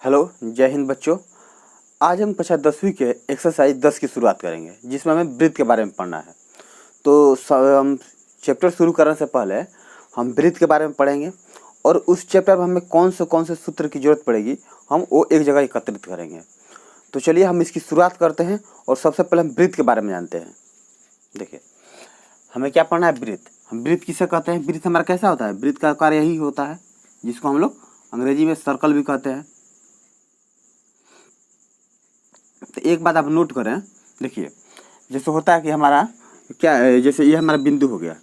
Hello, जय हिंद बच्चों। आज हम कक्षा 10वीं के एक्सरसाइज 10 की शुरुआत करेंगे, जिसमें हमें वृत्त के बारे में पढ़ना है। तो हम चैप्टर शुरू करने से पहले हम वृत्त के बारे में पढ़ेंगे और उस चैप्टर में हमें कौन से सूत्र की जरूरत पड़ेगी, हम वो एक जगह एकत्रित करेंगे। तो चलिए हम इसकी शुरुआत करते हैं और सबसे पहले हम वृत्त के बारे में जानते हैं। देखिए, हमें क्या पढ़ना है? वृत्त। हम वृत्त किसे कहते हैं? वृत्त हमारा कैसा होता है? वृत्त का कार्य यही होता है जिसको हम लोग अंग्रेजी में सर्कल भी कहते हैं। तो एक बात आप नोट करें, देखिए जैसे होता है कि हमारा क्या है, जैसे ये हमारा बिंदु हो गया,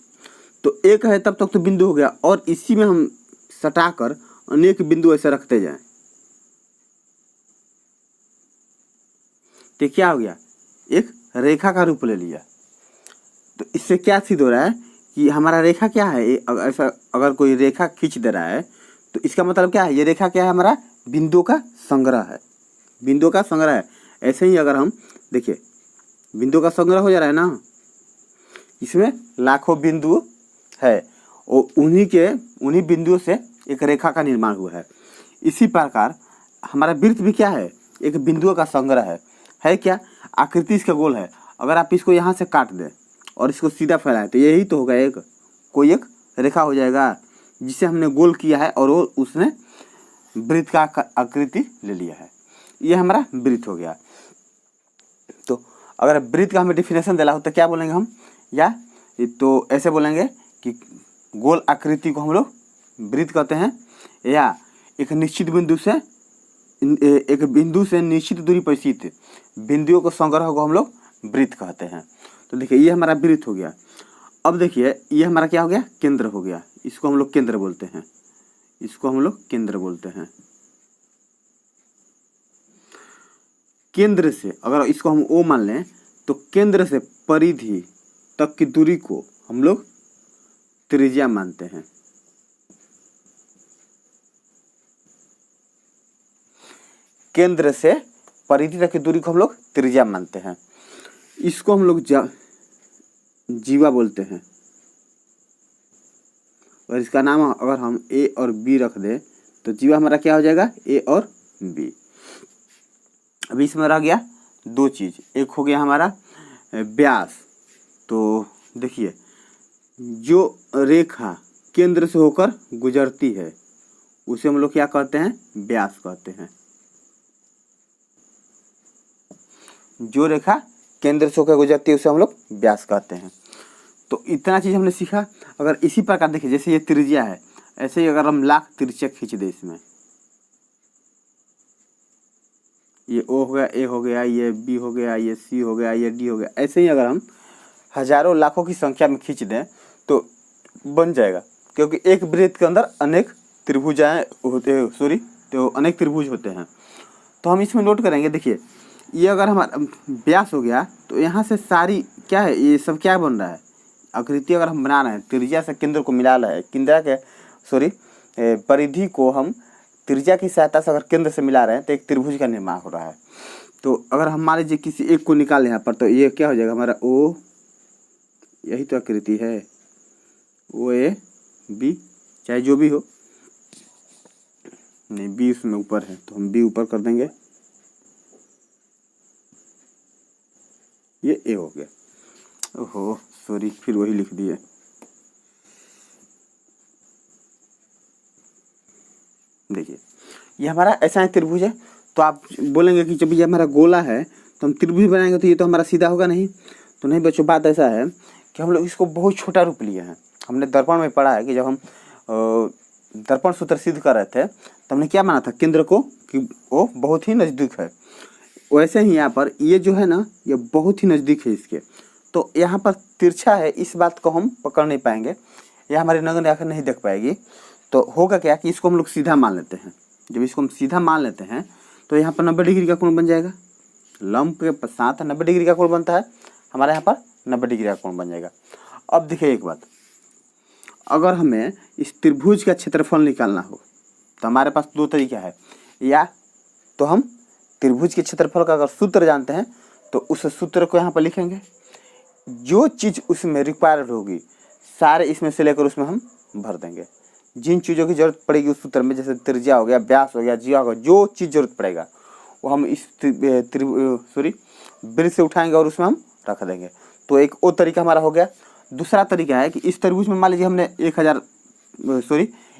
तो एक है तब तक तो बिंदु हो गया, और इसी में हम सटाकर अनेक बिंदु ऐसे रखते जाएं, तो क्या हो गया? एक रेखा का रूप ले लिया। तो इससे क्या सिद्ध हो रहा है कि हमारा रेखा क्या है? ऐसा अगर कोई रेखा खींच दे रहा है तो इसका मतलब क्या है? ये रेखा क्या है? हमारा बिंदुओं का संग्रह है, बिंदुओं का संग्रह है। ऐसे ही अगर हम देखिए, बिंदुओं का संग्रह हो जा रहा है ना, इसमें लाखों बिंदु है और उन्हीं बिंदुओं से एक रेखा का निर्माण हुआ है। इसी प्रकार हमारा वृत्त भी क्या है? एक बिंदुओं का संग्रह है क्या? आकृति इसका गोल है। अगर आप इसको यहाँ से काट दें और इसको सीधा फैलाएं तो यही तो होगा, एक रेखा हो जाएगा जिसे हमने गोल किया है और वो उसने वृत्त का आकृति ले लिया है। ये हमारा वृत्त हो गया। तो अगर वृत्त का हमें डिफिनेशन देना हो तो क्या बोलेंगे हम? या तो ऐसे बोलेंगे कि गोल आकृति को हम लोग वृत्त कहते हैं, या एक बिंदु से निश्चित दूरी पर स्थित बिंदुओं को संग्रह को हम लोग वृत्त कहते हैं। तो देखिए, ये हमारा वृत्त हो गया। अब देखिए, ये हमारा क्या हो गया? केंद्र हो गया। इसको हम लोग केंद्र बोलते हैं, केंद्र से अगर इसको हम O मान लें तो केंद्र से परिधि तक की दूरी को हम लोग त्रिज्या मानते हैं। केंद्र से परिधि तक की दूरी को हम लोग त्रिज्या मानते हैं। इसको हम लोग जीवा बोलते हैं, और इसका नाम अगर हम A और B रख दें तो जीवा हमारा क्या हो जाएगा? A और B। अभी इसमें रह गया दो चीज। एक हो गया हमारा व्यास। तो देखिए, जो रेखा केंद्र से होकर गुजरती है उसे हम लोग क्या कहते हैं? व्यास कहते हैं। जो रेखा केंद्र से होकर गुजरती है उसे हम लोग व्यास कहते हैं। तो इतना चीज हमने सीखा। अगर इसी प्रकार देखिए, जैसे ये त्रिज्या है, ऐसे ही अगर हम लाख त्रिज्या खींच दे, इसमें ये O हो गया, A हो गया, ये B हो गया, ये C हो गया, ये D हो गया, ऐसे ही अगर हम हजारों लाखों की संख्या में खींच दें तो बन जाएगा, क्योंकि एक वृत्त के अंदर अनेक त्रिभुजाएं होते हैं, तो अनेक त्रिभुज होते हैं। तो हम इसमें नोट करेंगे, देखिए ये अगर हमारा व्यास हो गया तो यहाँ से सारी क्या है, ये सब क्या बन रहा है? आकृति अगर हम बना रहे हैं, त्रिज्या से केंद्र को मिला रहे हैं, परिधि को हम त्रिज्या की सहायता से अगर केंद्र से मिला रहे हैं तो एक त्रिभुज का निर्माण हो रहा है। तो अगर हम मान लीजिए किसी एक को निकालें यहाँ पर, तो ये क्या हो जाएगा? हमारा O, यही तो आकृति है, OA B, चाहे जो भी हो, नहीं B उसमें ऊपर है तो हम B ऊपर कर देंगे, ये A हो गया। ओहो सॉरी, फिर वही लिख दिए। देखिए, ये हमारा ऐसा है त्रिभुज है। तो आप बोलेंगे कि जब ये हमारा गोला है तो हम त्रिभुज बनाएंगे तो ये तो हमारा सीधा होगा नहीं। तो नहीं बच्चों, बात ऐसा है कि हम लोग इसको बहुत छोटा रूप लिए हैं। हमने दर्पण में पढ़ा है कि जब हम दर्पण सूत्र सिद्ध कर रहे थे तो हमने क्या माना था? केंद्र को कि वो बहुत ही नज़दीक है। वैसे ही यहाँ पर ये जो है ना, ये बहुत ही नज़दीक है इसके। तो यहाँ पर तिरछा है, इस बात को हम पकड़ नहीं पाएंगे, या हमारी नग्न आंखें नहीं देख पाएगी। तो होगा क्या कि इसको हम लोग सीधा मान लेते हैं। जब इसको हम सीधा मान लेते हैं तो यहाँ पर 90 डिग्री का कोण बन जाएगा। लंब के साथ 90 डिग्री का कोण बनता है, हमारे यहाँ पर 90 डिग्री का कोण बन जाएगा। अब देखिए एक बात, अगर हमें इस त्रिभुज का क्षेत्रफल निकालना हो तो हमारे पास दो तरीका है। या तो हम त्रिभुज के क्षेत्रफल का अगर सूत्र जानते हैं तो उस सूत्र को यहाँ पर लिखेंगे, जो चीज़ उसमें रिक्वायर्ड होगी सारे इसमें से लेकर उसमें हम भर देंगे। जिन चीज़ों की जरूरत पड़ेगी उस सूत्र में, जैसे त्रिज्या हो गया, व्यास हो गया, जिया हो गया, जो चीज़ जरूरत पड़ेगा वो हम इस वृत्त से उठाएंगे और उसमें हम रख देंगे। तो एक वो तरीका हमारा हो गया। दूसरा तरीका है कि इस त्रिभुज में मान लीजिए हमने 1000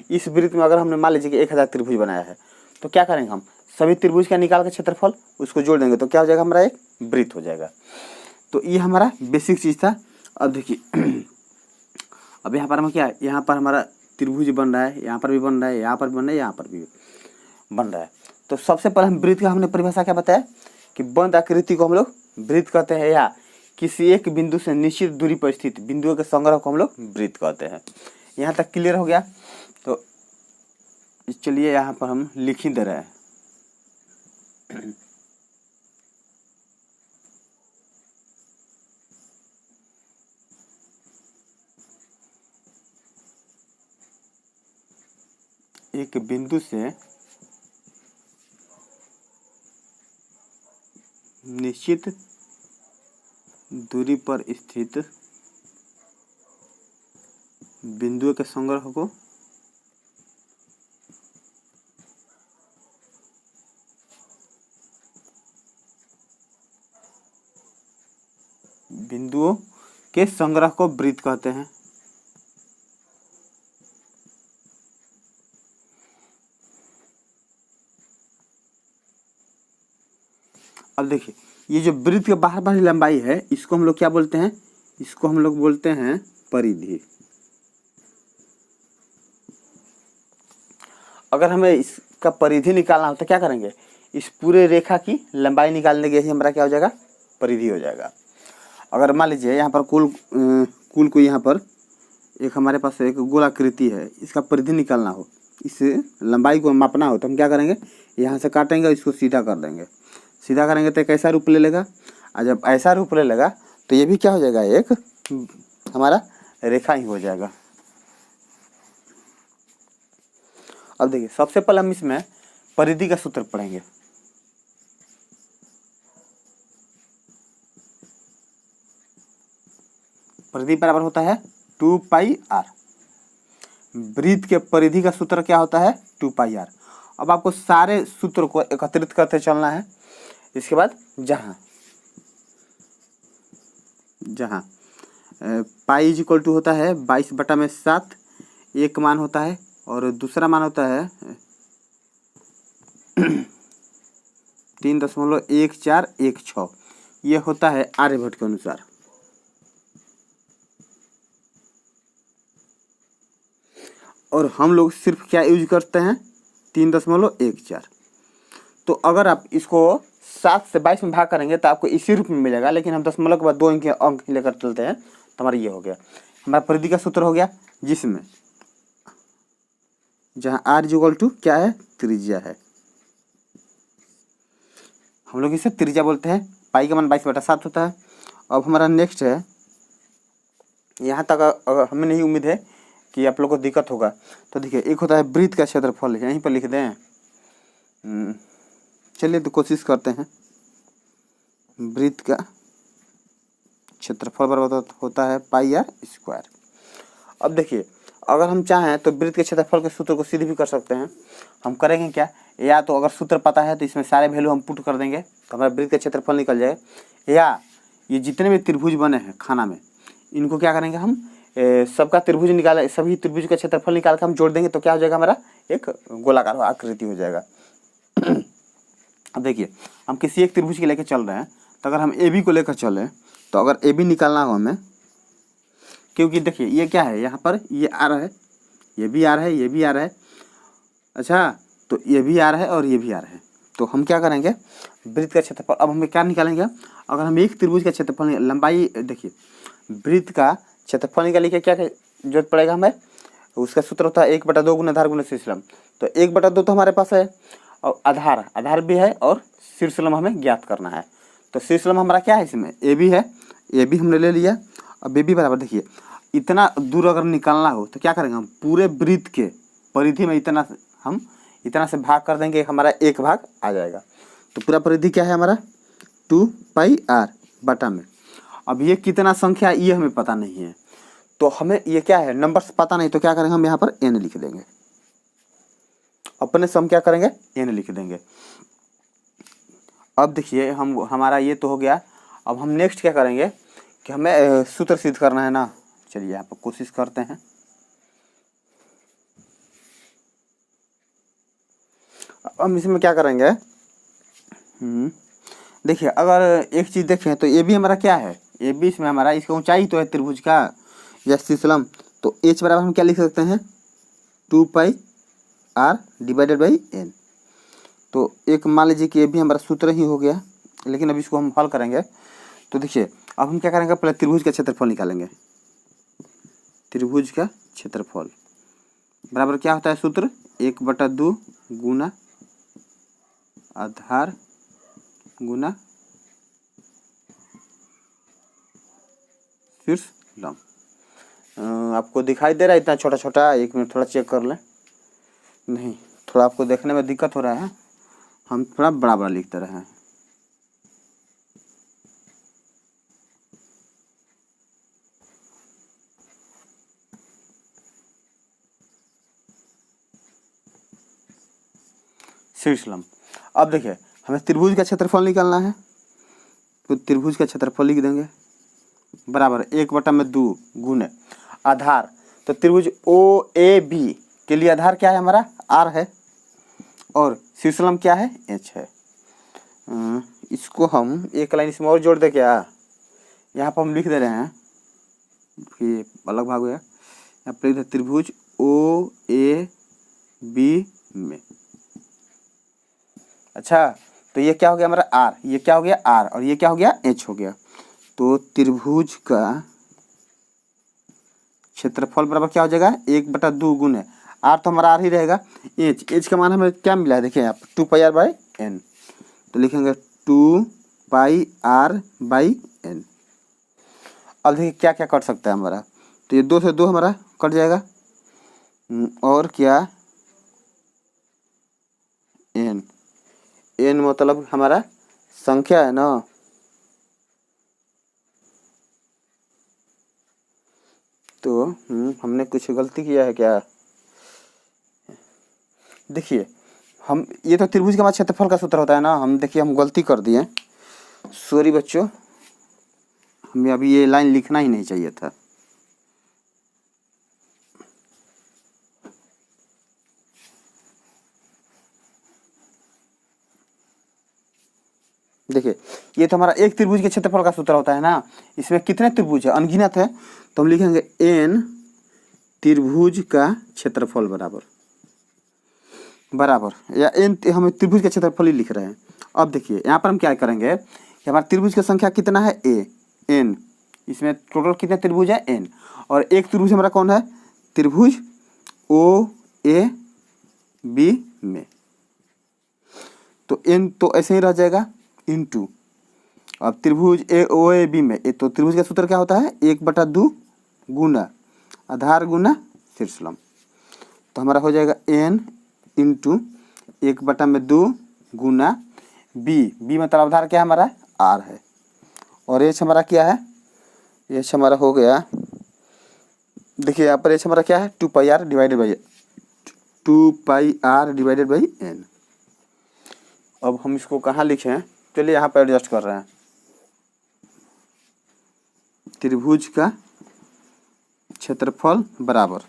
इस वृत्त में अगर हमने मान लीजिए कि 1000 त्रिभुज बनाया है, तो क्या करेंगे हम सभी त्रिभुज का निकाल के क्षेत्रफल उसको जोड़ देंगे, तो क्या हो जाएगा हमारा एक वृत्त हो जाएगा। तो ये हमारा बेसिक चीज़ था। अब देखिए अब यहाँ पर हम क्या है, यहाँ पर हमारा त्रिभुज बन रहा है, यहाँ पर भी बन रहा है, यहाँ पर भी बन रहा है, यहाँ पर भी बन रहा है। तो सबसे पहले हम वृत्त का हमने परिभाषा क्या बताया कि बंद आकृति को हम लोग वृत्त कहते हैं, या किसी एक बिंदु से निश्चित दूरी पर स्थित बिंदुओं के संग्रह को हम लोग वृत्त कहते हैं। यहाँ तक क्लियर हो गया। तो चलिए यहाँ पर हम लिख ही दे रहे हैं। एक बिंदु से निश्चित दूरी पर स्थित बिंदुओं के संग्रह को वृत्त कहते हैं। अब देखिए ये जो वृत्त के बाहर वाली लंबाई है इसको हम लोग क्या बोलते हैं, इसको हम लोग बोलते हैं परिधि। अगर हमें इसका परिधि निकालना हो तो क्या करेंगे, इस पूरे रेखा की लंबाई निकालने के लिए हमारा क्या हो जाएगा, परिधि हो जाएगा। अगर मान लीजिए यहाँ पर कुल को यहाँ पर एक हमारे पास एक गोलाकृति है, इसका परिधि निकालना हो, इस लंबाई को मापना हो, तो हम क्या करेंगे, यहाँ से काटेंगे और इसको सीधा कर देंगे। सीधा करेंगे तो कैसा रूप ले लेगा, और जब ऐसा रूप ले लेगा तो ये भी क्या हो जाएगा, एक हमारा रेखा ही हो जाएगा। अब देखिए सबसे पहले हम इसमें परिधि का सूत्र पढ़ेंगे। परिधि बराबर होता है 2 पाई r। वृत्त के परिधि का सूत्र क्या होता है, 2 पाई r। अब आपको सारे सूत्र को एकत्रित करते चलना है। इसके बाद जहाँ पाई इज इक्वल टू होता है 22/7, एक मान होता है, और दूसरा मान होता है 3.1416, ये होता है आर्यभट्ट के अनुसार। और हम लोग सिर्फ क्या यूज करते हैं, 3.14। तो अगर आप इसको 7 से 22 में भाग करेंगे तो आपको इसी रूप में मिलेगा, लेकिन हम दशमलव के बाद 2 अंक लेकर चलते हैं, तो हमारा ये हो गया हमारा परिधि का सूत्र हो गया, जिसमें जहाँ r इक्वल टू क्या है, त्रिज्या है। हम लोग इसे त्रिज्या बोलते हैं। पाई का मान 22/7 होता है। अब हमारा नेक्स्ट है, यहाँ तक अगर हमें नहीं उम्मीद है कि आप लोग को दिक्कत होगा, तो देखिए एक होता है वृत्त का क्षेत्रफल, यहीं पर लिख दें। चलिए तो कोशिश करते हैं। वृत्त का क्षेत्रफल बराबर होता है पाई r स्क्वायर। अब देखिए अगर हम चाहें तो वृत्त के क्षेत्रफल के सूत्र को सीधे भी कर सकते हैं। हम करेंगे क्या, या तो अगर सूत्र पता है तो इसमें सारे वैल्यू हम पुट कर देंगे तो हमारा वृत्त का क्षेत्रफल निकल जाए, या ये जितने भी त्रिभुज बने हैं खाना में, इनको क्या करेंगे हम सबका त्रिभुज निकाले, सभी त्रिभुज का क्षेत्रफल निकाल कर हम जोड़ देंगे, तो क्या हो जाएगा, हमारा एक गोलाकार आकृति हो जाएगा। अब देखिए हम किसी एक त्रिभुज के लेकर चल रहे हैं, तो अगर हम ए बी को लेकर चलें, तो अगर ए बी निकालना हो हमें, क्योंकि देखिए ये क्या है, यहाँ पर ये आ रहा है, ये भी आ रहा है, ये भी आ रहा है, अच्छा तो ये भी आ रहा है और ये भी आ रहा है, तो हम क्या करेंगे, वृत्त का क्षेत्रफल। अब हमें क्या निकालेंगे, अगर हम एक त्रिभुज का क्षेत्रफल लंबाई, देखिए वृत्त का क्षेत्रफल निकालने के क्या जरूरत पड़ेगा हमें, उसका सूत्र होता है 1/2 गुना आधार गुना शीर्षलंब। तो 1/2 तो हमारे पास है, और आधार भी है, और शीर्षलंब हमें ज्ञात करना है। तो शीर्षलंब हमारा क्या है, इसमें ए बी है, ए बी हमने ले लिया। अब ए बी बराबर देखिए इतना दूर अगर निकालना हो तो क्या करेंगे, हम पूरे वृत्त के परिधि में इतना से भाग कर देंगे, हमारा एक भाग आ जाएगा। तो पूरा परिधि क्या है हमारा, 2 पाई r बटा में। अब ये कितना संख्या ये हमें पता नहीं है, तो हमें ये क्या है, नंबर्स पता नहीं, तो क्या करेंगे हम यहाँ पर n लिख देंगे, अपने से हम क्या करेंगे n लिख देंगे। अब देखिए हम हमारा ये तो हो गया। अब हम नेक्स्ट क्या करेंगे कि हमें सूत्र सिद्ध करना है ना। चलिए यहाँ पर कोशिश करते हैं। हम इसमें क्या करेंगे, देखिए अगर एक चीज़ देखें तो ये भी हमारा क्या है, ये भी इसमें हमारा इसका ऊंचाई तो है त्रिभुज का या शीर्षलम, तो h बराबर हम क्या लिख सकते हैं 2πr डिवाइडेड बाई n। तो एक मान लीजिए कि ये भी हमारा सूत्र ही हो गया, लेकिन अब इसको हम हल करेंगे। तो देखिए अब हम क्या करेंगे, पहले त्रिभुज का क्षेत्रफल निकालेंगे। त्रिभुज का क्षेत्रफल बराबर क्या होता है सूत्र, 1/2 गुना आधार गुना शीर्ष लंब। आपको दिखाई दे रहा है इतना छोटा छोटा, एक मिनट थोड़ा चेक कर लें। नहीं, थोड़ा आपको देखने में दिक्कत हो रहा है, हम थोड़ा बड़ा बड़ा लिखते रहे हैं। शीर्ष लंब। अब देखिए हमें त्रिभुज का क्षेत्रफल निकालना है, तो त्रिभुज का क्षेत्रफल लिख देंगे बराबर 1/2 गुने आधार। तो त्रिभुज ओ ए बी के लिए आधार क्या है हमारा r है, और शीर्ष लंब क्या है h है। इसको हम एक लाइन इसमें और जोड़ दे क्या, यहाँ पर हम लिख दे रहे हैं कि अलग भाग हुआ, यहाँ पर लिख दे त्रिभुज ओ ए बी में। अच्छा, तो ये क्या हो गया हमारा r, ये क्या हो गया r, और ये क्या हो गया h हो गया। तो त्रिभुज का क्षेत्रफल बराबर क्या हो जाएगा 1/2 गुने r, तो हमारा r ही रहेगा, h का मान हमें क्या मिला है देखिए आप 2πr/n। तो लिखेंगे 2πr/n। अब देखिए क्या क्या कट सकता है हमारा, तो ये 2 से 2 हमारा कट जाएगा, और क्या n, n मतलब हमारा संख्या है ना। तो हमने कुछ गलती किया है क्या, देखिए हम ये तो त्रिभुज के हमारे क्षेत्रफल का सूत्र होता है ना, हम देखिए हम गलती कर दिए, सॉरी बच्चों, हमें अभी ये लाइन लिखना ही नहीं चाहिए था। देखिए ये तो हमारा एक त्रिभुज के क्षेत्रफल का सूत्र होता है ना, इसमें कितने त्रिभुज है अनगिनत है, तो हम लिखेंगे n त्रिभुज का क्षेत्रफल बराबर या n, हम त्रिभुज का क्षेत्रफल ही लिख रहे हैं। अब देखिए यहाँ पर हम क्या करेंगे कि हमारा त्रिभुज की संख्या कितना है n, इसमें टोटल कितने त्रिभुज है n, और एक त्रिभुज हमारा कौन है त्रिभुज ओ ए बी में। तो n तो ऐसे ही रह जाएगा इंटू, अब त्रिभुज ए ओ ए बी में, तो त्रिभुज का सूत्र क्या होता है 1/2 गुना आधार गुना शीर्ष लंब। तो हमारा हो जाएगा n इंटू 1/2 गुना b मतलब आधार क्या है हमारा r है, और h हमारा क्या है, h हमारा हो गया, देखिए यहाँ पर h हमारा क्या है 2πr डिवाइडेड बाई n। अब हम इसको कहाँ लिखें, चलिए यहाँ पर एडजस्ट कर रहे हैं। त्रिभुज का क्षेत्रफल बराबर,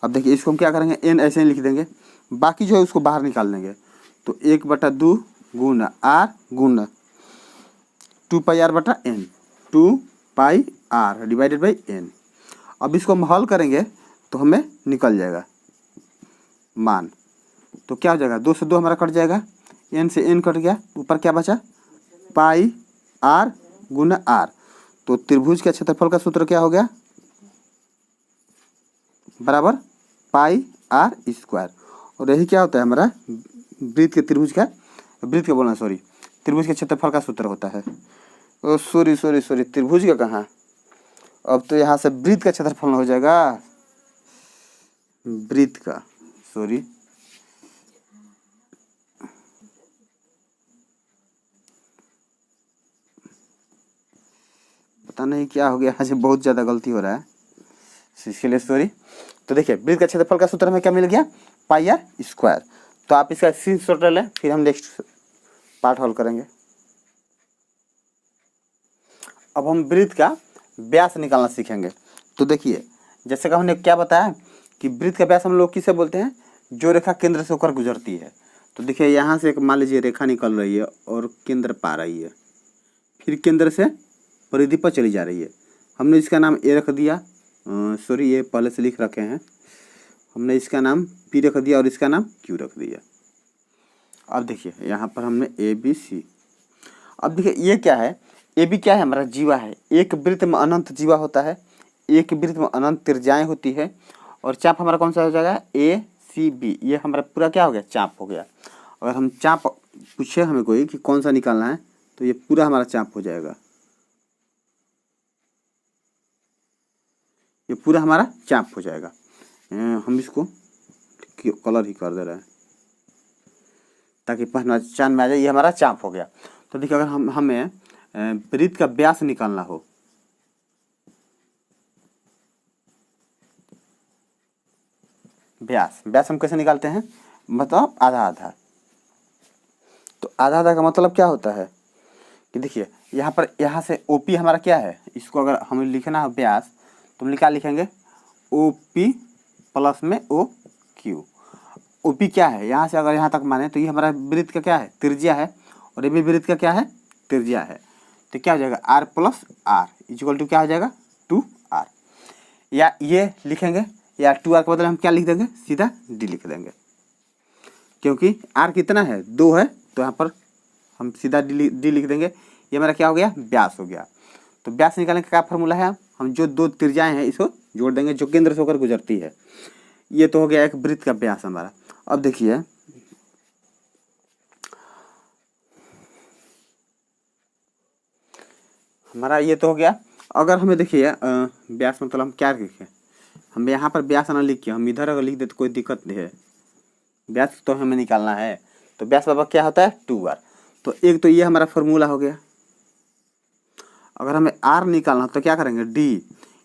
अब देखिए इसको हम क्या करेंगे n ऐसे ही लिख देंगे, बाकी जो है उसको बाहर निकाल देंगे। तो 1/2 गुना r Guna 2πr/n, 2πr divided by n। अब इसको हम हल करेंगे तो हमें निकल जाएगा मान, तो क्या हो जाएगा 2 से 2 हमारा कट जाएगा, n से n कट गया, ऊपर क्या बचा पाई r गुना r। तो त्रिभुज के क्षेत्रफल का सूत्र क्या हो गया बराबर पाई r स्क्वायर, और यही क्या होता है हमारा वृत्त के त्रिभुज का, वृत्त का बोलना सॉरी, त्रिभुज के क्षेत्रफल का सूत्र होता है। ओ सॉरी त्रिभुज का कहाँ, अब तो यहाँ से वृत्त का क्षेत्रफल हो जाएगा, वृत्त का सॉरी, पता नहीं क्या हो गया, आज बहुत ज़्यादा गलती हो रहा है। इसके लिए सॉरी। तो देखिए वृत्त का क्षेत्रफल का सूत्र हमें क्या मिल गया, पाई आर स्क्वायर। तो आप इसका स्क्रीनशॉट ले लें, फिर हम नेक्स्ट पार्ट हल करेंगे। अब हम वृत्त का व्यास निकालना सीखेंगे। तो देखिए जैसे कि हमने क्या बताया कि वृत्त का व्यास हम लोग किसे बोलते हैं, जो रेखा केंद्र से होकर गुजरती है। तो देखिए यहाँ से एक मान लीजिए रेखा निकल रही है और केंद्र पा रही है, फिर केंद्र से परिधि पर चली जा रही है। हमने इसका नाम ए रख दिया, सॉरी ये पहले से लिख रखे हैं, हमने इसका नाम पी रख दिया और इसका नाम क्यू रख दिया। अब देखिए यहाँ पर हमने ए बी सी। अब देखिए ये क्या है, ए बी क्या है, हमारा जीवा है। एक वृत्त में अनंत जीवा होता है, एक वृत्त में अनंत त्रिज्याएं होती है, और चाप हमारा कौन सा हो जाएगा, ए सी बी। ये हमारा पूरा क्या हो गया, चाप हो गया। अगर हम चाप पूछे हमें कोई कि कौन सा निकालना है, तो ये पूरा हमारा चाप हो जाएगा, ये पूरा हमारा चाप हो जाएगा। हम इसको कलर ही कर दे रहे हैं ताकि पहचान में आ जाए, ये हमारा चाप हो गया। तो देखिए अगर हमें वृत्त का व्यास निकालना हो, व्यास हम कैसे निकालते हैं, मतलब आधा आधा। तो आधा आधा का मतलब क्या होता है कि देखिए यहाँ पर, यहाँ से ओपी हमारा क्या है, इसको अगर हमें लिखना है व्यास, तो हम क्या लिखेंगे, ओ पी प्लस में ओ क्यू। ओ पी क्या है, यहाँ से अगर यहाँ तक माने तो ये हमारा वृत्त का क्या है, त्रिज्या है, और ये भी वृत्त का क्या है, त्रिज्या है। तो क्या हो जाएगा, R plus R equal to क्या हो जाएगा, 2r। या ये लिखेंगे, या 2r के बदले हम क्या लिख देंगे, सीधा d लिख देंगे, क्योंकि r कितना है, 2 है, तो यहाँ पर हम सीधा d लिख देंगे। ये हमारा क्या हो गया, व्यास हो गया। तो व्यास निकालने का क्या फॉर्मूला है, हम जो दो त्रिज्याएं हैं इसको जोड़ देंगे जो केंद्र से होकर गुजरती है। ये तो हो गया एक वृत्त का व्यास हमारा। अब देखिए हमारा ये तो हो गया। अगर हमें देखिए व्यास मतलब हम क्या लिखें, हम यहाँ पर व्यास ना लिख के हम इधर अगर लिख दे तो कोई दिक्कत नहीं है, व्यास तो हमें निकालना है। तो व्यास बाबा क्या होता है, 2r। तो एक तो ये हमारा फॉर्मूला हो गया। अगर हमें r निकालना तो क्या करेंगे, d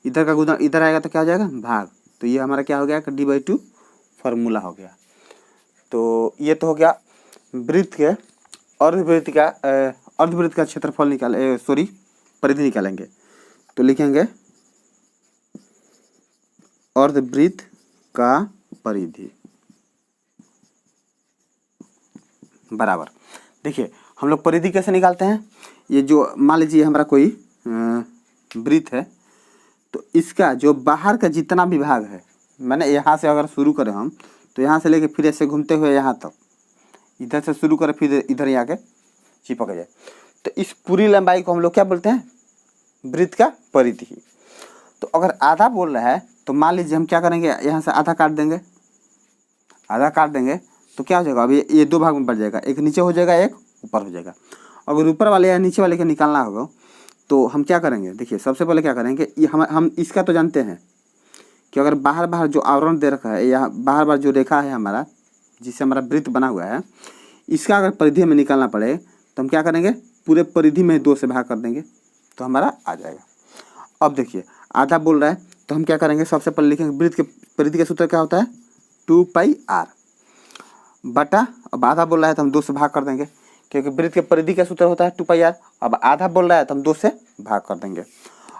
इधर का गुना इधर आएगा तो क्या हो जाएगा, भाग। तो ये हमारा क्या हो गया, d/2 फॉर्मूला हो गया। तो ये तो हो गया वृत्त के अर्धवृत्त का क्षेत्रफल निकाले, सॉरी परिधि निकालेंगे। तो लिखेंगे अर्धवृत्त का परिधि बराबर। देखिए हम लोग परिधि कैसे निकालते हैं, ये जो मान लीजिए हमारा कोई वृत्त है, तो इसका जो बाहर का जितना भी भाग है, मैंने यहाँ से अगर शुरू करें हम, तो यहाँ से लेके फिर ऐसे घूमते हुए यहाँ तक, इधर से शुरू करें फिर इधर यहाँ के चिपक जाए, तो इस पूरी लंबाई को हम लोग क्या बोलते हैं, वृत्त का परिधि। तो अगर आधा बोल रहा है तो मान लीजिए हम क्या करेंगे, यहाँ से आधा काट देंगे, आधा काट देंगे तो क्या हो जाएगा, अभी ये दो भाग में बढ़ जाएगा, एक नीचे हो जाएगा एक ऊपर हो जाएगा। अगर ऊपर वाले या नीचे वाले का निकालना होगा तो हम क्या करेंगे, देखिए सबसे पहले क्या करेंगे, ये हम इसका तो जानते हैं कि अगर बाहर बाहर जो आवरण दे रखा है, या बाहर बाहर जो रेखा है हमारा, जिससे हमारा वृत्त बना हुआ है, इसका अगर परिधि हमें निकालना पड़े तो हम क्या करेंगे, पूरे परिधि में 2 से भाग कर देंगे तो हमारा आ जाएगा। अब देखिए आधा बोल रहा है तो हम क्या करेंगे, सबसे पहले लिखेंगे वृत्त के परिधि का सूत्र क्या होता है, 2πr बटा, अब आधा बोल रहा है तो हम 2 से भाग कर देंगे, क्योंकि वृत्त के परिधि का सूत्र होता है 2πr। अब आधा बोल रहा है तो हम 2 से भाग कर देंगे।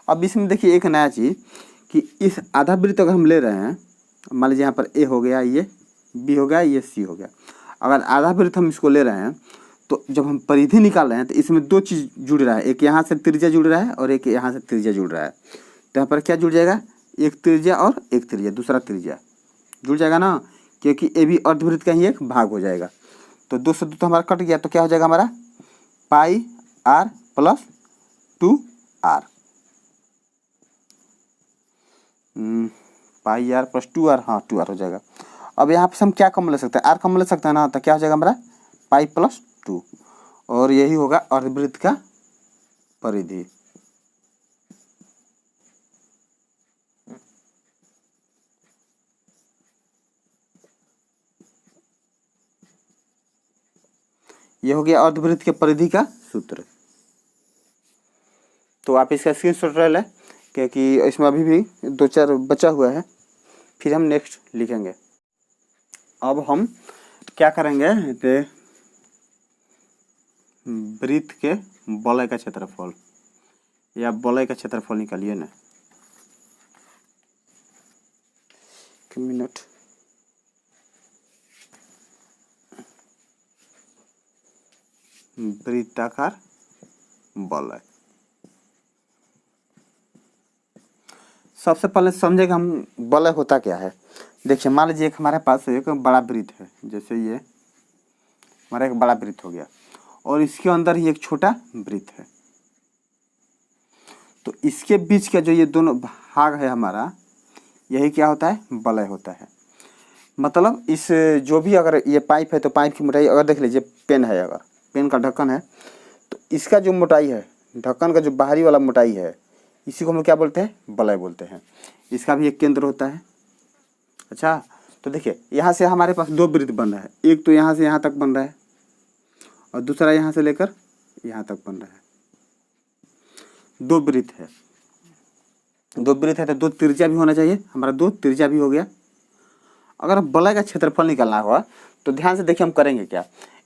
अब इसमें देखिए एक नया चीज़ कि इस आधा वृत्त अगर हम ले रहे हैं, मान लीजिए यहाँ पर ए हो गया, ये बी हो गया, ये सी हो गया, अगर आधा वृत्त हम इसको ले रहे हैं तो जब हम परिधि निकाल रहे हैं तो इसमें 2 चीज़ जुड़ रहा है, एक यहाँ से त्रिज्या जुड़ रहा है और एक यहाँ से त्रिज्या जुड़ रहा है। तो यहाँ पर क्या जुड़ जाएगा, एक त्रिज्या और एक त्रिज्या, दूसरा त्रिज्या जुड़ जाएगा ना, क्योंकि ए भी अर्धवृत्त का ही एक भाग हो जाएगा। तो 2 से 2 तो हमारा कट गया, तो क्या हो जाएगा हमारा πr + 2r, πr + 2r, हाँ 2r हो जाएगा। अब यहाँ पर हम क्या कम ले सकते हैं, r कम ले सकते हैं ना, तो क्या हो जाएगा हमारा π + 2, और यही होगा अर्धवृत्त का परिधि। ये हो गया अर्धवृत्त के परिधि का सूत्र। तो आप इसका स्क्रीनशॉट ले लें क्योंकि इसमें अभी भी 2-4 बचा हुआ है, फिर हम नेक्स्ट लिखेंगे। अब हम क्या करेंगे, वृत्त के वलय का क्षेत्रफल या वलय का क्षेत्रफल निकालिए ना। एक मिनट, वृत्ताकार वलय। सबसे पहले समझेगा हम वलय होता क्या है। देखिए, मान लीजिए एक हमारे पास एक बड़ा वृत्त है, जैसे ये हमारा एक बड़ा वृत्त हो गया और इसके अंदर ही एक छोटा वृत्त है। तो इसके बीच का जो ये दोनों भाग है हमारा, यही क्या होता है, वलय होता है। मतलब इस जो भी, अगर ये पाइप है तो पाइप की मोटाई, अगर देख लीजिए पेन है, अगर पेन का ढक्कन है तो इसका जो मोटाई है, ढक्कन का जो बाहरी वाला मोटाई है, इसी को हम लोग क्या बोलते हैं, वलय बोलते हैं। इसका भी एक केंद्र होता है। अच्छा, तो देखिए यहाँ से हमारे पास 2 वृत्त बन रहा है, एक तो यहाँ से यहाँ तक बन रहा है और दूसरा यहाँ से लेकर यहाँ तक बन रहा है। 2 वृत्त है, 2 वृत्त है तो 2 त्रिज्या भी होना चाहिए, हमारा 2 त्रिज्या भी हो गया। अगर वलय का क्षेत्रफल निकालना हुआ तो ध्यान से देखिए हम करेंगे क्या।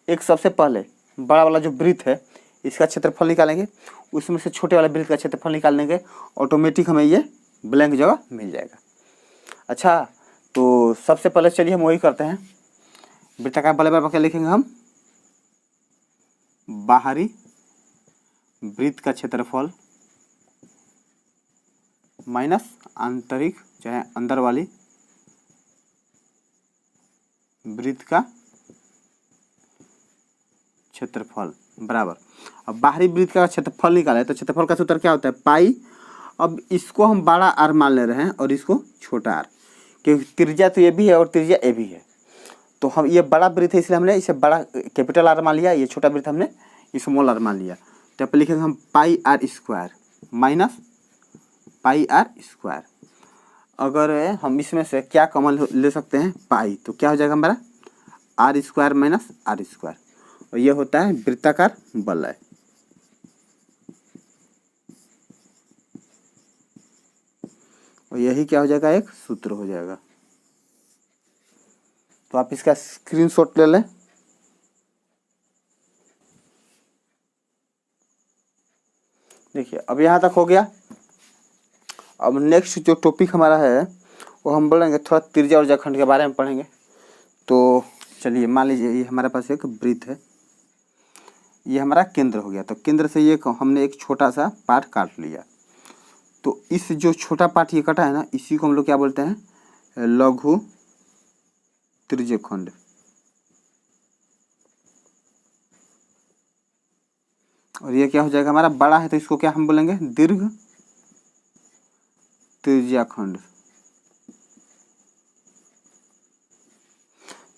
एक सबसे पहले बड़ा वाला जो वृत्त है इसका क्षेत्रफल निकालेंगे, उसमें से छोटे वाले वृत्त का क्षेत्रफल निकाल लेंगे, ऑटोमेटिक हमें ये ब्लैंक जगह मिल जाएगा। अच्छा, तो सबसे पहले चलिए हम वही करते हैं। वृत्ताकार वलय बराबर क्या लिखेंगे हम, बाहरी वृत्त का क्षेत्रफल माइनस आंतरिक चाहे अंदर वाली वृत्त का क्षेत्रफल बराबर। अब बाहरी वृत्त का क्षेत्रफल निकाले तो क्षेत्रफल का सूत्र क्या होता है, पाई। अब इसको हम बड़ा आर मान ले रहे हैं और इसको छोटा आर, क्योंकि त्रिज्या तो ये भी है और त्रिज्या ये भी है। तो हम ये बड़ा वृत्त है इसलिए हमने इसे बड़ा कैपिटल आर मान लिया, ये छोटा वृत्त हमने स्मॉल आर मान लिया। तो यहाँ पे लिखेंगे हम pi r square minus pi r square. अगर हम इसमें से क्या कॉमन ले सकते हैं, पाई, तो क्या हो जाएगा हमारा R square minus R square, और ये होता है वृत्ताकार वलय। और यही क्या हो जाएगा, एक सूत्र हो जाएगा। तो आप इसका स्क्रीनशॉट ले लें। देखिए अब यहाँ तक हो गया। अब नेक्स्ट जो टॉपिक हमारा है वो हम बोलेंगे थोड़ा त्रिज्या और रेखाखंड के बारे में पढ़ेंगे। तो चलिए, मान लीजिए ये हमारे पास एक वृत्त है, ये हमारा केंद्र हो गया। तो केंद्र से ये हमने एक छोटा सा पार्ट काट लिया। तो इस जो छोटा पार्ट ये कटा है ना, इसी को हम लोग क्या बोलते हैं, लघु त्रिज्यखंड। और ये क्या हो जाएगा हमारा, बड़ा है तो इसको क्या हम बोलेंगे, दीर्घ त्रिज्याखंड।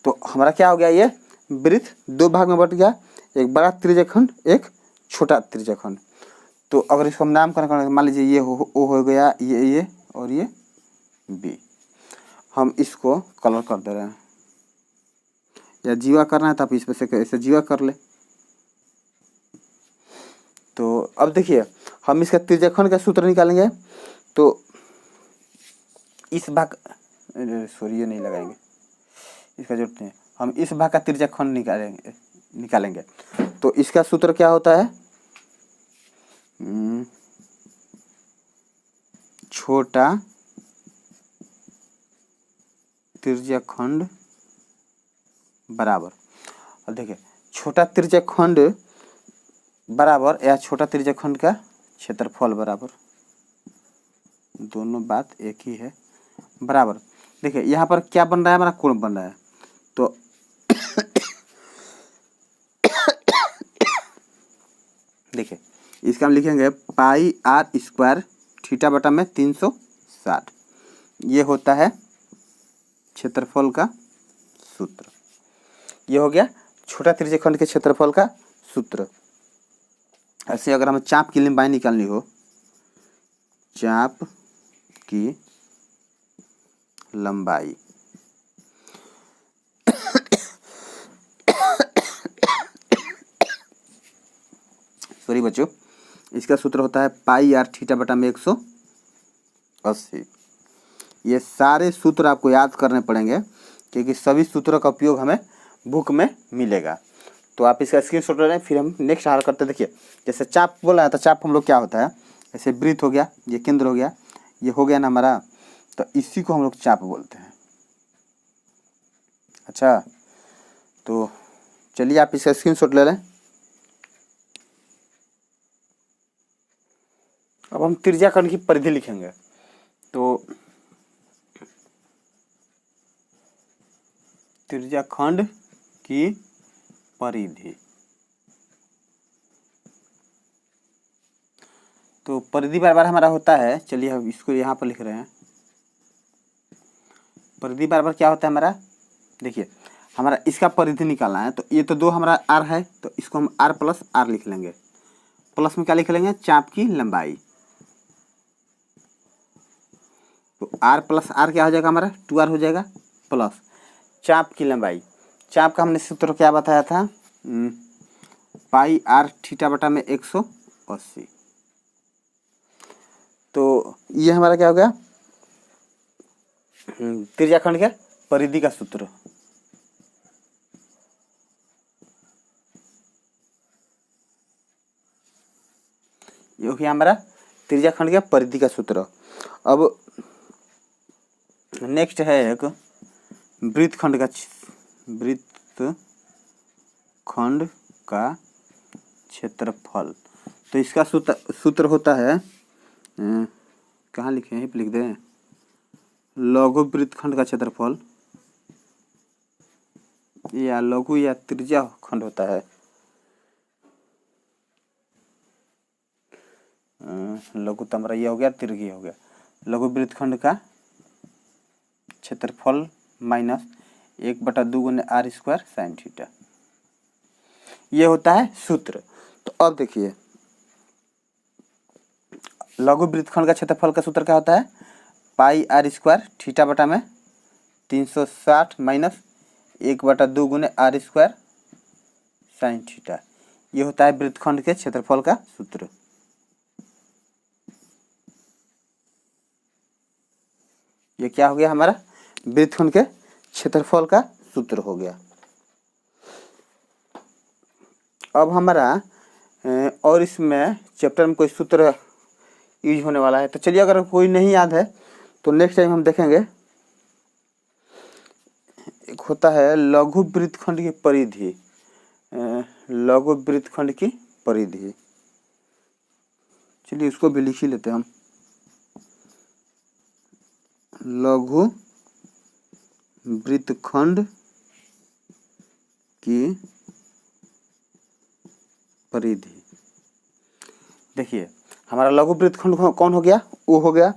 तो हमारा क्या हो गया, ये वृत्त 2 भाग में बट गया, एक बड़ा त्रिज्याखंड एक छोटा त्रिज्याखंड। तो अगर इसको हम नामकरण करें, मान लीजिए ये ओ हो गया, ये और ये बी। हम इसको कलर कर दे रहे हैं, या जीवा करना है तो आप इसमें से ऐसे जीवा कर ले। तो अब देखिए हम इसका त्रिज्याखंड का सूत्र निकालेंगे। तो इस भाग, सॉरी ये नहीं लगाएंगे, इसका जरूरत नहीं है, हम इस भाग का त्रिज्याखंड निकालेंगे। तो इसका सूत्र क्या होता है, छोटा त्रिज्याखंड बराबर। अब देखिए छोटा त्रिज्याखंड बराबर या छोटा त्रिज्याखंड का क्षेत्रफल बराबर, दोनों बात एक ही है, बराबर। देखिए यहाँ पर क्या बन रहा है, हमारा कोण बन रहा है। तो देखिए इसका हम लिखेंगे पाई आर स्क्वायर थीटा बटा में 360। ये होता है क्षेत्रफल का सूत्र। ये हो गया छोटा त्रिज्यखंड के क्षेत्रफल का सूत्र। ऐसे अगर हमें चाप की लंबाई निकालनी हो, चाप की लंबाई सॉरी बच्चों, इसका सूत्र होता है पाई आर थीटा बटा में 180। 80। ये सारे सूत्र आपको याद करने पड़ेंगे क्योंकि सभी सूत्रों का उपयोग हमें बुक में मिलेगा। तो आप इसका स्क्रीनशॉट ले लें, फिर हम नेक्स्ट हल करते हैं। देखिए जैसे चाप बोला है तो चाप हम लोग क्या होता है, ऐसे वृत्त हो गया, ये केंद्र हो गया, ये हो गया ना हमारा, तो इसी को हम लोग चाप बोलते हैं। अच्छा तो चलिए आप इसका स्क्रीनशॉट ले लें। अब हम त्रिज्याखंड की परिधि लिखेंगे। तो त्रिज्याखंड की परिधि, तो परिधि बार बार हमारा होता है, चलिए हम इसको यहाँ पर लिख रहे हैं। परिधि बार बार क्या होता है हमारा, देखिए हमारा इसका परिधि निकालना है, तो ये तो 2 हमारा आर है, तो इसको हम आर प्लस आर लिख लेंगे। प्लस में क्या लिख लेंगे, चाप की लंबाई। तो आर प्लस आर क्या हो जाएगा हमारा, 2r हो जाएगा, प्लस चाप की लंबाई। चाप का हमने सूत्र क्या बताया था, पाई आर थीटा बटा में 180। तो ये हमारा क्या हो गया, त्रिज्याखंड के परिधि का सूत्र। ये हो गया हमारा त्रिज्याखंड के परिधि का सूत्र। अब नेक्स्ट है एक वृत्तखंड का क्षेत्रफल। तो इसका सूत्र होता है, कहाँ लिखे हैं, लिख दें, लघु वृत्तखंड का क्षेत्रफल या लघु या त्रिज्याखंड होता है। लघु तो हमारा ये हो गया, त्रिज्या हो गया। लघु वृत्तखंड का क्षेत्रफल माइनस 1/2 गुने आर स्क्वायर साइन थीटा, ये होता है सूत्र। तो अब देखिए लघु वृत्तखंड का क्षेत्रफल का सूत्र क्या होता है, पाई आर स्क्वायर थीटा बटा में 360 माइनस 1/2 गुने आर स्क्वायर साइन थीटा, ये होता है वृत्तखंड के क्षेत्रफल का सूत्र। ये क्या हो गया हमारा, वृत्तखंड के क्षेत्रफल का सूत्र हो गया। अब हमारा और इसमें चैप्टर में कोई सूत्र यूज होने वाला है, तो चलिए अगर कोई नहीं याद है तो नेक्स्ट टाइम हम देखेंगे। एक होता है लघु वृत्तखंड की परिधि, लघु वृत्तखंड की परिधि, चलिए उसको भी लिख ही लेते हैं हम। लघु वृत्तखंड की परिधि, देखिए हमारा लघु वृत्तखंड कौन हो गया, वो हो गया।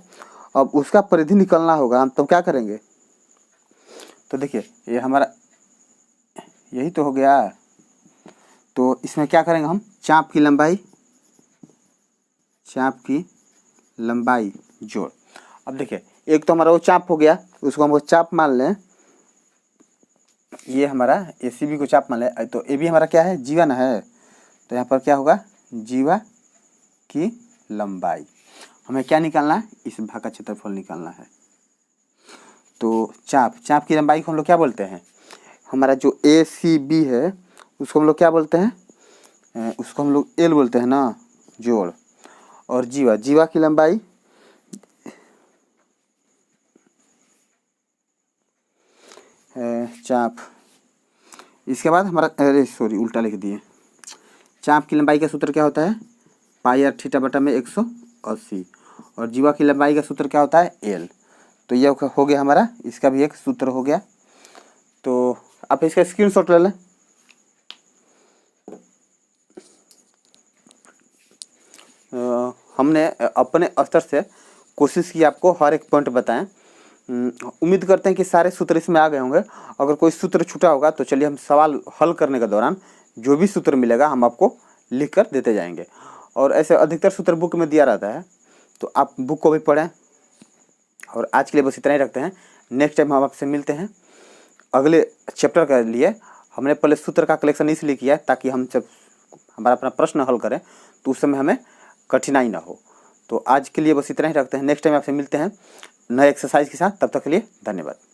अब उसका परिधि निकलना होगा, हम तो क्या करेंगे, तो देखिए ये हमारा यही तो हो गया। तो इसमें क्या करेंगे हम, चाप की लंबाई जोड़। अब देखिए एक तो हमारा वो चाप हो गया, उसको हम वो चाप मान लें, ये हमारा एसीबी को चाप मान लें, तो ए भी हमारा क्या है, जीवा ना है, तो यहाँ पर क्या होगा, जीवा की लंबाई। हमें क्या निकालना है, इस भाग का क्षेत्रफल निकालना है। तो चाप की लंबाई को हम लोग क्या बोलते हैं, हमारा जो एसीबी है उसको हम लोग क्या बोलते हैं, उसको हम लोग एल बोलते हैं ना, जोड़। और जीवा की लंबाई चाप, इसके बाद हमारा, अरे सॉरी उल्टा लिख दिए, चाप की लंबाई का सूत्र क्या होता है, पाई आर थीटा बटा में 180, और जीवा की लंबाई का सूत्र क्या होता है, एल। तो ये हो गया हमारा, इसका भी एक सूत्र हो गया। तो आप इसका स्क्रीनशॉट ले लें। हमने अपने स्तर से कोशिश की आपको हर एक पॉइंट बताएं। उम्मीद करते हैं कि सारे सूत्र इसमें आ गए होंगे। अगर कोई सूत्र छूटा होगा तो चलिए हम सवाल हल करने के दौरान जो भी सूत्र मिलेगा हम आपको लिख कर देते जाएंगे। और ऐसे अधिकतर सूत्र बुक में दिया रहता है, तो आप बुक को भी पढ़ें। और आज के लिए बस इतना ही रखते हैं। नेक्स्ट टाइम हम आपसे मिलते हैं अगले चैप्टर के लिए। हमने पहले सूत्र का कलेक्शन इसलिए किया है ताकि हम जब हमारा अपना प्रश्न हल करें तो उस समय हमें कठिनाई ना हो। तो आज के लिए बस इतना ही रखते हैं, नेक्स्ट टाइम आपसे मिलते हैं नए एक्सरसाइज के साथ। तब तक के लिए धन्यवाद।